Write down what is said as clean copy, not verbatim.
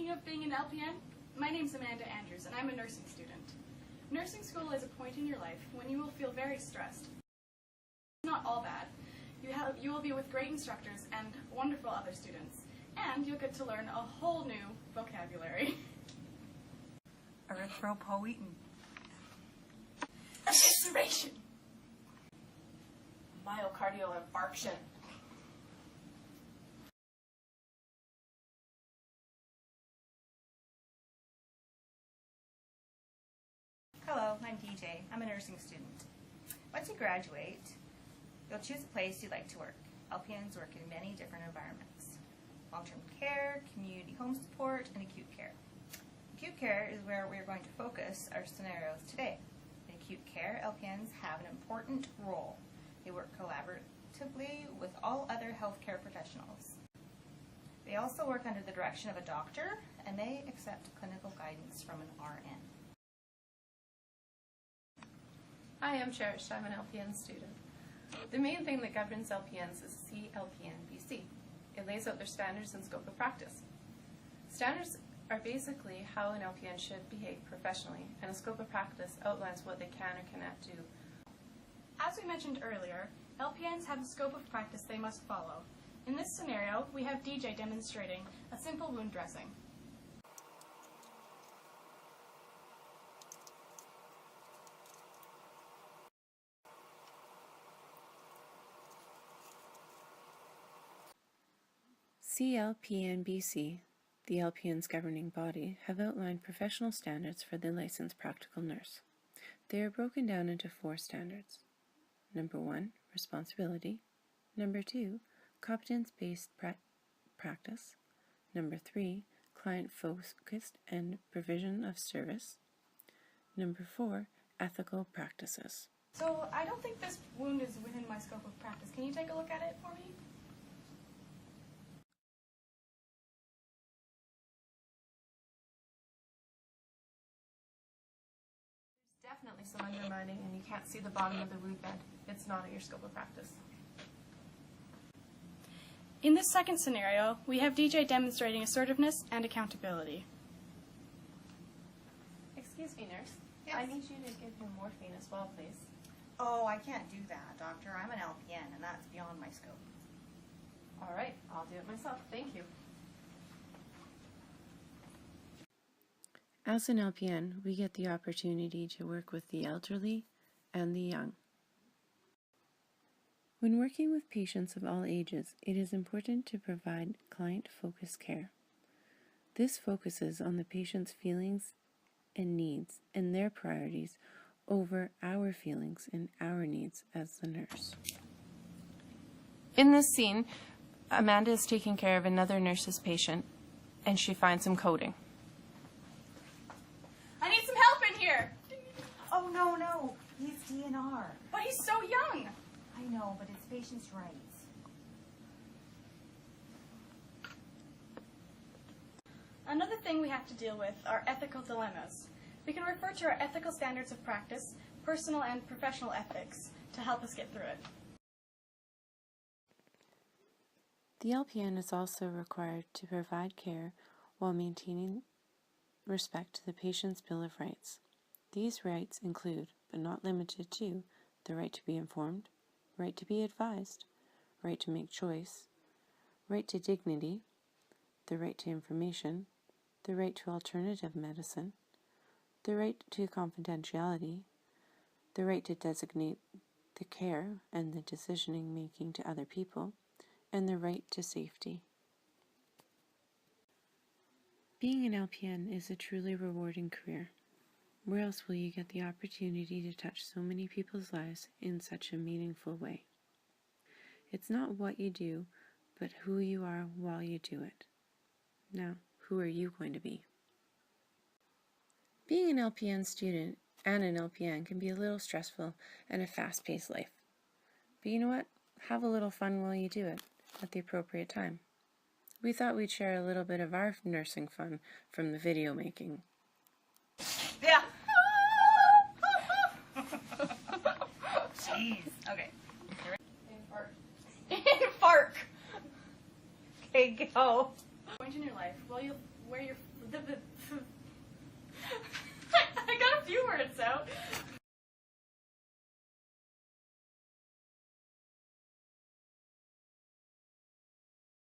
Speaking of being an LPN, my name's Amanda Andrews and I'm a nursing student. Nursing school is a point in your life when you will feel very stressed. It's not all bad. You will be with great instructors and wonderful other students, and you'll get to learn a whole new vocabulary. Erythropoietin. Evisceration. Myocardial infarction. Hello, I'm DJ. I'm a nursing student. Once you graduate, you'll choose a place you'd like to work. LPNs work in many different environments: long-term care, community home support, and acute care. Acute care is where we're going to focus our scenarios today. In acute care, LPNs have an important role. They work collaboratively with all other healthcare professionals. They also work under the direction of a doctor, and they accept clinical guidance from an RN. Hi, I'm Cherish. I'm an LPN student. The main thing that governs LPNs is CLPN-BC. It lays out their standards and scope of practice. Standards are basically how an LPN should behave professionally, and a scope of practice outlines what they can or cannot do. As we mentioned earlier, LPNs have a scope of practice they must follow. In this scenario, we have DJ demonstrating a simple wound dressing. CLPN-BC, the LPN's governing body, have outlined professional standards for the licensed practical nurse. They are broken down into 4 standards. Number 1, responsibility. Number 2, competence-based practice. Number 3, client-focused and provision of service. Number 4, ethical practices. So I don't think this wound is within my scope of practice. Can you take a look at it for me? Definitely some undermining, and you can't see the bottom of the wound bed. It's not in your scope of practice. In this second scenario, we have DJ demonstrating assertiveness and accountability. Excuse me, nurse. Yes? I need you to give him morphine as well, please. Oh, I can't do that, doctor. I'm an LPN, and that's beyond my scope. All right, I'll do it myself. Thank you. As an LPN, we get the opportunity to work with the elderly and the young. When working with patients of all ages, it is important to provide client-focused care. This focuses on the patient's feelings and needs and their priorities over our feelings and our needs as the nurse. In this scene, Amanda is taking care of another nurse's patient, and she finds him coding. I need some help in here! Oh, no. He's DNR. But he's so young! I know, but it's patient's rights. Another thing we have to deal with are ethical dilemmas. We can refer to our ethical standards of practice, personal and professional ethics, to help us get through it. The LPN is also required to provide care while maintaining respect to the patient's Bill of Rights. These rights include, but not limited to, the right to be informed, right to be advised, right to make choice, right to dignity, the right to information, the right to alternative medicine, the right to confidentiality, the right to designate the care and the decision making to other people, and the right to safety. Being an LPN is a truly rewarding career. Where else will you get the opportunity to touch so many people's lives in such a meaningful way? It's not what you do, but who you are while you do it. Now, who are you going to be? Being an LPN student and an LPN can be a little stressful and a fast-paced life. But you know what? Have a little fun while you do it at the appropriate time. We thought we'd share a little bit of our nursing fun from the video making. Yeah. Jeez. Okay. Infarct! Okay, go. Point in your life where where your I got a few words out.